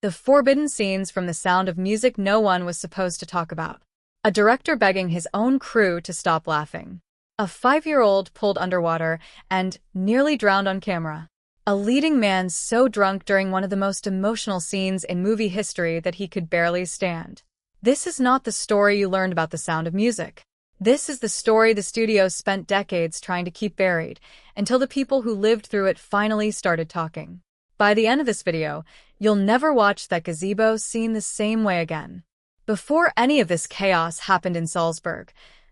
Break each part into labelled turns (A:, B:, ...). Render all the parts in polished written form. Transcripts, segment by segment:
A: The forbidden scenes from The Sound of Music no one was supposed to talk about. A director begging his own crew to stop laughing. A 5-year-old pulled underwater and nearly drowned on camera. A leading man so drunk during one of the most emotional scenes in movie history that he could barely stand. This is not the story you learned about The Sound of Music. This is the story the studio spent decades trying to keep buried, until the people who lived through it finally started talking. By the end of this video, you'll never watch that gazebo scene the same way again. Before any of this chaos happened in Salzburg,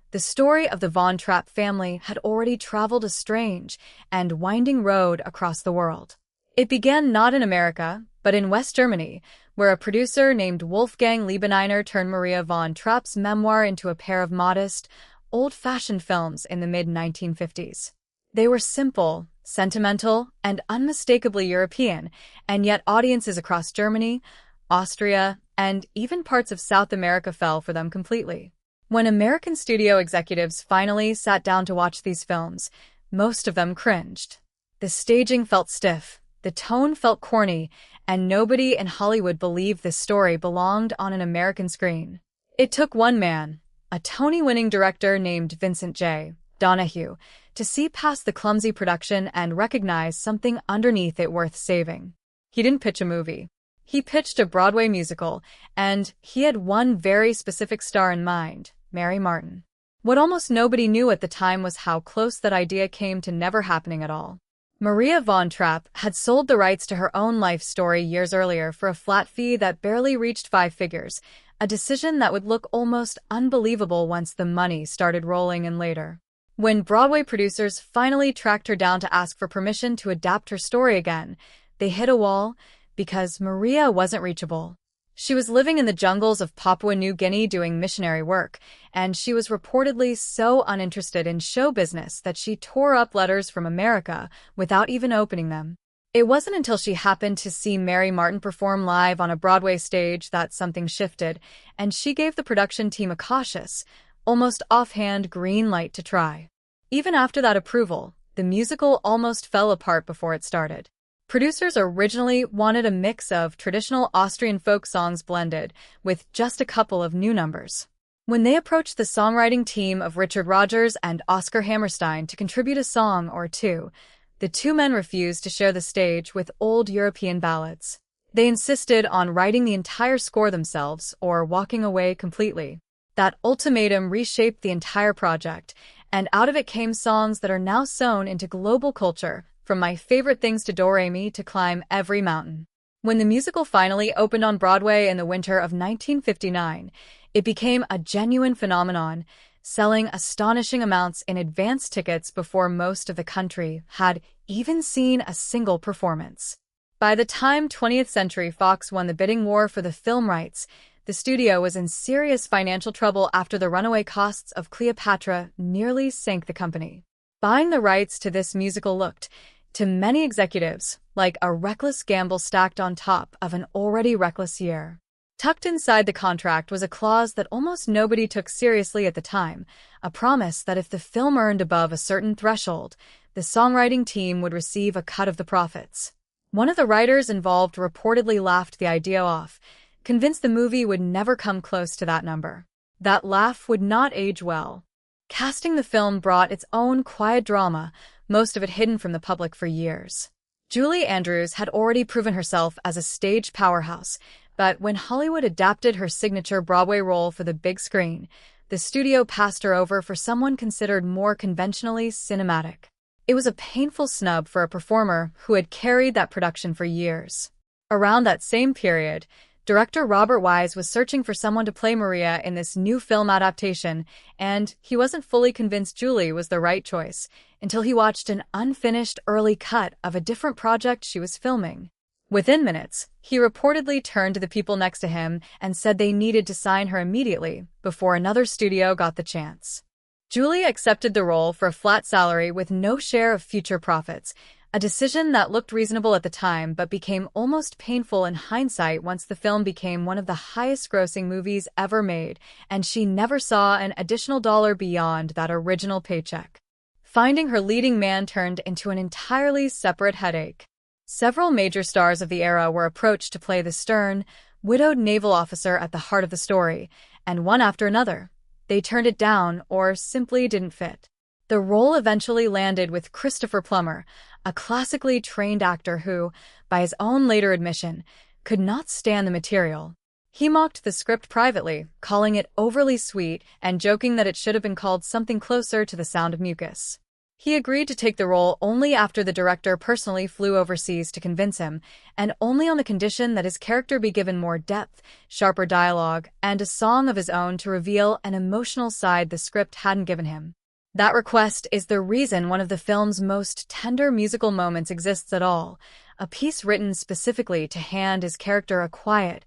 A: the story of the Von Trapp family had already traveled a strange and winding road across the world. It began not in America, but in West Germany, where a producer named Wolfgang Liebeneiner turned Maria von Trapp's memoir into a pair of modest, old-fashioned films in the mid-1950s. They were simple, sentimental, and unmistakably European, and yet audiences across Germany, Austria, and even parts of South America fell for them completely. When American studio executives finally sat down to watch these films, most of them cringed. The staging felt stiff, the tone felt corny, and nobody in Hollywood believed this story belonged on an American screen. It took one man, a Tony-winning director named Vincent J. Donahue, to see past the clumsy production and recognize something underneath it worth saving. He didn't pitch a movie. He pitched a Broadway musical, and he had one very specific star in mind, Mary Martin. What almost nobody knew at the time was how close that idea came to never happening at all. Maria von Trapp had sold the rights to her own life story years earlier for a flat fee that barely reached 5 figures, a decision that would look almost unbelievable once the money started rolling in later. When Broadway producers finally tracked her down to ask for permission to adapt her story again, they hit a wall because Maria wasn't reachable. She was living in the jungles of Papua New Guinea doing missionary work, and she was reportedly so uninterested in show business that she tore up letters from America without even opening them. It wasn't until she happened to see Mary Martin perform live on a Broadway stage that something shifted, and she gave the production team a cautious, almost offhand green light to try. Even after that approval, the musical almost fell apart before it started. Producers originally wanted a mix of traditional Austrian folk songs blended with just a couple of new numbers. When they approached the songwriting team of Richard Rodgers and Oscar Hammerstein to contribute a song or two, the two men refused to share the stage with old European ballads. They insisted on writing the entire score themselves or walking away completely. That ultimatum reshaped the entire project, and out of it came songs that are now sewn into global culture, from My Favorite Things to Do-Re-Mi to Climb Every Mountain. When the musical finally opened on Broadway in the winter of 1959, it became a genuine phenomenon, selling astonishing amounts in advance tickets before most of the country had even seen a single performance. By the time 20th Century Fox won the bidding war for the film rights, the studio was in serious financial trouble after the runaway costs of Cleopatra nearly sank the company. Buying the rights to this musical looked, to many executives, like a reckless gamble stacked on top of an already reckless year. Tucked inside the contract was a clause that almost nobody took seriously at the time, a promise that if the film earned above a certain threshold, the songwriting team would receive a cut of the profits. One of the writers involved reportedly laughed the idea off, convinced the movie would never come close to that number. That laugh would not age well. Casting the film brought its own quiet drama, most of it hidden from the public for years. Julie Andrews had already proven herself as a stage powerhouse, but when Hollywood adapted her signature Broadway role for the big screen, the studio passed her over for someone considered more conventionally cinematic. It was a painful snub for a performer who had carried that production for years. Around that same period, director Robert Wise was searching for someone to play Maria in this new film adaptation, and he wasn't fully convinced Julie was the right choice until he watched an unfinished early cut of a different project she was filming. Within minutes, he reportedly turned to the people next to him and said they needed to sign her immediately before another studio got the chance. Julie accepted the role for a flat salary with no share of future profits, a decision that looked reasonable at the time but became almost painful in hindsight once the film became one of the highest-grossing movies ever made, and she never saw an additional dollar beyond that original paycheck. Finding her leading man turned into an entirely separate headache. Several major stars of the era were approached to play the stern, widowed naval officer at the heart of the story, and one after another. They turned it down or simply didn't fit. The role eventually landed with Christopher Plummer, a classically trained actor who, by his own later admission, could not stand the material. He mocked the script privately, calling it overly sweet and joking that it should have been called something closer to The Sound of Mucus. He agreed to take the role only after the director personally flew overseas to convince him, and only on the condition that his character be given more depth, sharper dialogue, and a song of his own to reveal an emotional side the script hadn't given him. That request is the reason one of the film's most tender musical moments exists at all, a piece written specifically to hand his character a quiet,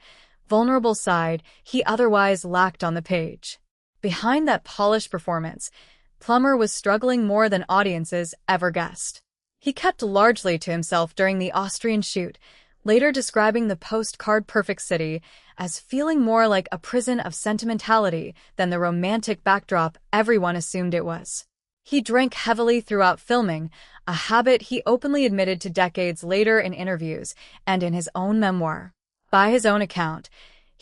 A: vulnerable side he otherwise lacked on the page. Behind that polished performance, Plummer was struggling more than audiences ever guessed. He kept largely to himself during the Austrian shoot, later describing the postcard perfect city as feeling more like a prison of sentimentality than the romantic backdrop everyone assumed it was. He drank heavily throughout filming, a habit he openly admitted to decades later in interviews and in his own memoir. By his own account,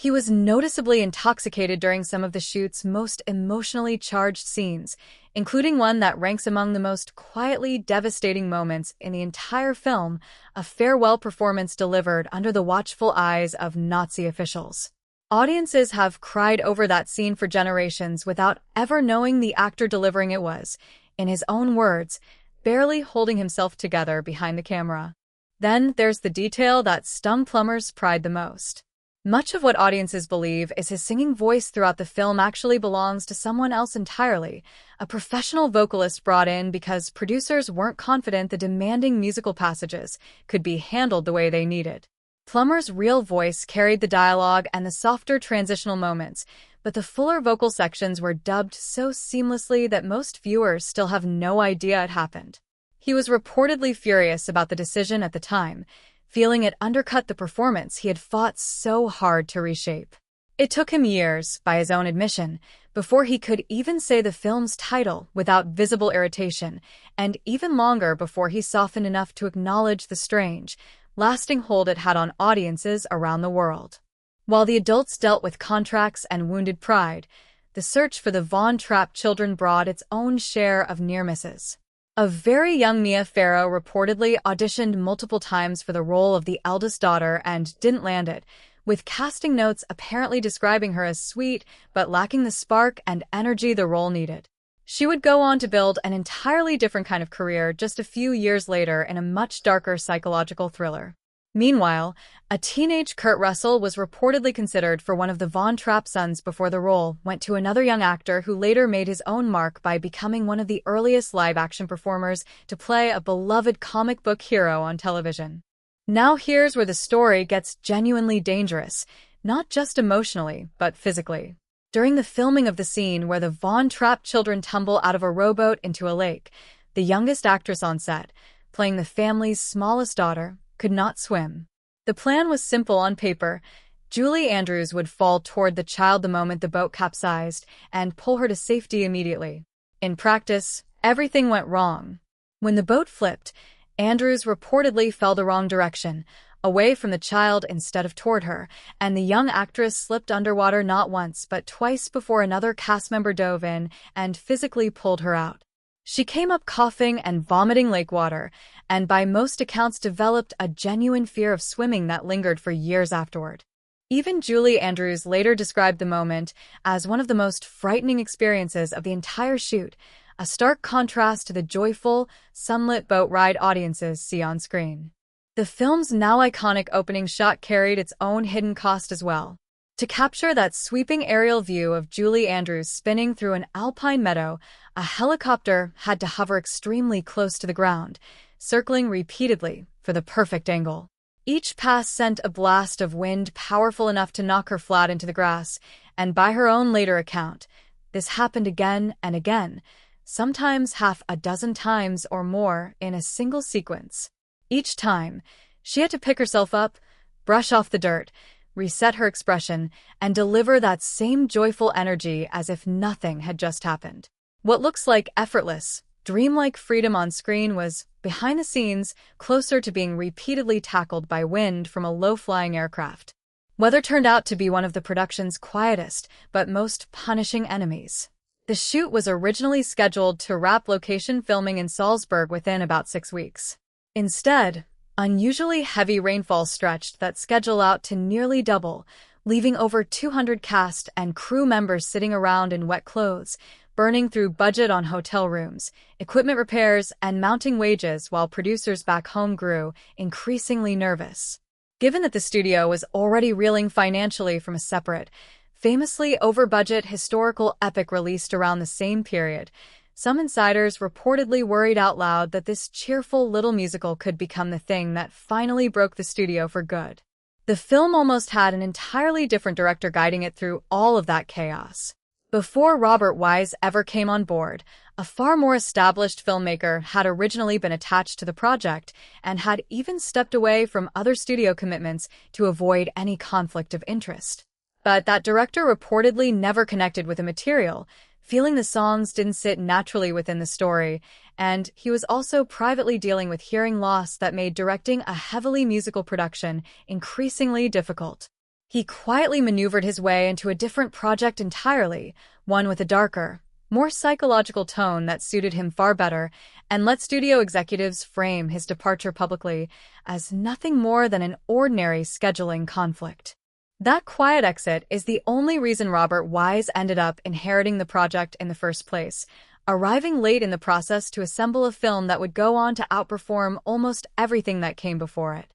A: he was noticeably intoxicated during some of the shoot's most emotionally charged scenes, including one that ranks among the most quietly devastating moments in the entire film, a farewell performance delivered under the watchful eyes of Nazi officials. Audiences have cried over that scene for generations without ever knowing the actor delivering it was, in his own words, barely holding himself together behind the camera. Then there's the detail that stung Plummer's pride the most. Much of what audiences believe is his singing voice throughout the film actually belongs to someone else entirely, a professional vocalist brought in because producers weren't confident the demanding musical passages could be handled the way they needed. Plummer's real voice carried the dialogue and the softer transitional moments, but the fuller vocal sections were dubbed so seamlessly that most viewers still have no idea it happened. He was reportedly furious about the decision at the time, feeling it undercut the performance he had fought so hard to reshape. It took him years, by his own admission, before he could even say the film's title without visible irritation, and even longer before he softened enough to acknowledge the strange, lasting hold it had on audiences around the world. While the adults dealt with contracts and wounded pride, the search for the Von Trapp children brought its own share of near misses. A very young Mia Farrow reportedly auditioned multiple times for the role of the eldest daughter and didn't land it, with casting notes apparently describing her as sweet but lacking the spark and energy the role needed. She would go on to build an entirely different kind of career just a few years later in a much darker psychological thriller. Meanwhile, a teenage Kurt Russell was reportedly considered for one of the Von Trapp sons before the role went to another young actor who later made his own mark by becoming one of the earliest live-action performers to play a beloved comic book hero on television. Now here's where the story gets genuinely dangerous, not just emotionally, but physically. During the filming of the scene where the Von Trapp children tumble out of a rowboat into a lake, the youngest actress on set, playing the family's smallest daughter, could not swim. The plan was simple on paper. Julie Andrews would fall toward the child the moment the boat capsized and pull her to safety immediately. In practice, everything went wrong. When the boat flipped, Andrews reportedly fell the wrong direction, away from the child instead of toward her, and the young actress slipped underwater not once but twice before another cast member dove in and physically pulled her out. She came up coughing and vomiting lake water, and by most accounts developed a genuine fear of swimming that lingered for years afterward. Even Julie Andrews later described the moment as one of the most frightening experiences of the entire shoot, a stark contrast to the joyful, sunlit boat ride audiences see on screen. The film's now iconic opening shot carried its own hidden cost as well. To capture that sweeping aerial view of Julie Andrews spinning through an alpine meadow, a helicopter had to hover extremely close to the ground, circling repeatedly for the perfect angle. Each pass sent a blast of wind powerful enough to knock her flat into the grass, and by her own later account, this happened again and again, sometimes half a dozen times or more in a single sequence. Each time, she had to pick herself up, brush off the dirt, reset her expression, and deliver that same joyful energy as if nothing had just happened. What looks like effortless, dreamlike freedom on screen was, behind the scenes, closer to being repeatedly tackled by wind from a low-flying aircraft. Weather turned out to be one of the production's quietest but most punishing enemies. The shoot was originally scheduled to wrap location filming in Salzburg within about 6 weeks. Instead, unusually heavy rainfall stretched that schedule out to nearly double, leaving over 200 cast and crew members sitting around in wet clothes, burning through budget on hotel rooms, equipment repairs, and mounting wages while producers back home grew increasingly nervous. Given that the studio was already reeling financially from a separate, famously over-budget historical epic released around the same period, some insiders reportedly worried out loud that this cheerful little musical could become the thing that finally broke the studio for good. The film almost had an entirely different director guiding it through all of that chaos. Before Robert Wise ever came on board, a far more established filmmaker had originally been attached to the project and had even stepped away from other studio commitments to avoid any conflict of interest. But that director reportedly never connected with the material, feeling the songs didn't sit naturally within the story, and he was also privately dealing with hearing loss that made directing a heavily musical production increasingly difficult. He quietly maneuvered his way into a different project entirely, one with a darker, more psychological tone that suited him far better, and let studio executives frame his departure publicly as nothing more than an ordinary scheduling conflict. That quiet exit is the only reason Robert Wise ended up inheriting the project in the first place, arriving late in the process to assemble a film that would go on to outperform almost everything that came before it.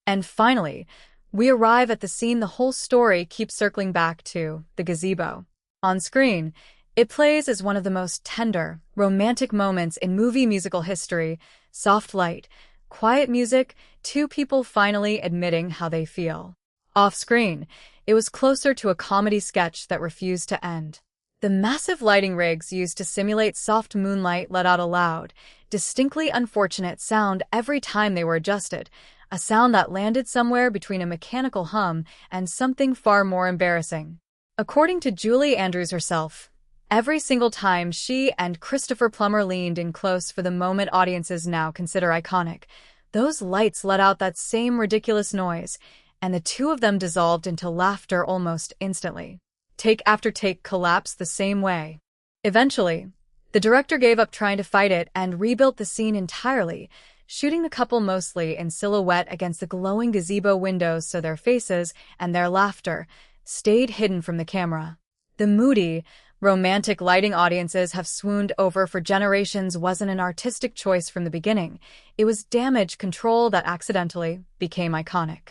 A: And finally, we arrive at the scene the whole story keeps circling back to, the gazebo. On screen, it plays as one of the most tender, romantic moments in movie musical history: soft light, quiet music, two people finally admitting how they feel. Off-screen, it was closer to a comedy sketch that refused to end. The massive lighting rigs used to simulate soft moonlight let out a loud, distinctly unfortunate sound every time they were adjusted, a sound that landed somewhere between a mechanical hum and something far more embarrassing. According to Julie Andrews herself, every single time she and Christopher Plummer leaned in close for the moment audiences now consider iconic, those lights let out that same ridiculous noise, and the two of them dissolved into laughter almost instantly. Take after take collapsed the same way. Eventually, the director gave up trying to fight it and rebuilt the scene entirely, shooting the couple mostly in silhouette against the glowing gazebo windows so their faces and their laughter stayed hidden from the camera. The moody, romantic lighting audiences have swooned over for generations wasn't an artistic choice from the beginning. It was damage control that accidentally became iconic.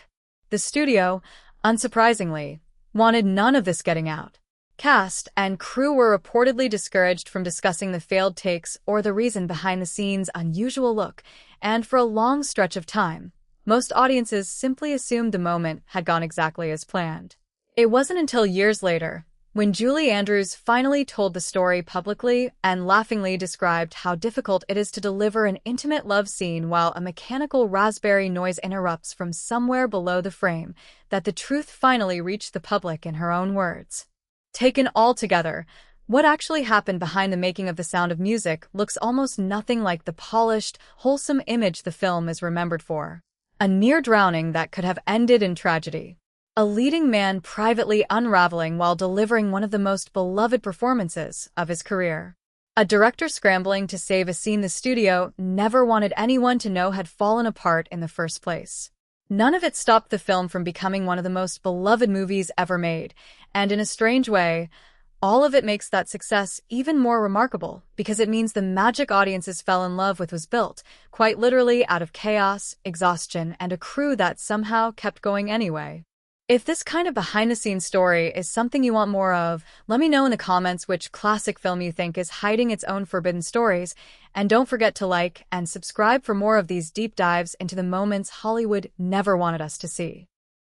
A: The studio, unsurprisingly, wanted none of this getting out. Cast and crew were reportedly discouraged from discussing the failed takes or the reason behind the scene's unusual look, and for a long stretch of time, most audiences simply assumed the moment had gone exactly as planned. It wasn't until years later, when Julie Andrews finally told the story publicly and laughingly described how difficult it is to deliver an intimate love scene while a mechanical raspberry noise interrupts from somewhere below the frame, that the truth finally reached the public in her own words. Taken all together, what actually happened behind the making of The Sound of Music looks almost nothing like the polished, wholesome image the film is remembered for. A near drowning that could have ended in tragedy. A leading man privately unraveling while delivering one of the most beloved performances of his career. A director scrambling to save a scene the studio never wanted anyone to know had fallen apart in the first place. None of it stopped the film from becoming one of the most beloved movies ever made, and in a strange way, all of it makes that success even more remarkable because it means the magic audiences fell in love with was built, quite literally out of chaos, exhaustion, and a crew that somehow kept going anyway. If this kind of behind-the-scenes story is something you want more of, let me know in the comments which classic film you think is hiding its own forbidden stories, and don't forget to like and subscribe for more of these deep dives into the moments Hollywood never wanted us to see.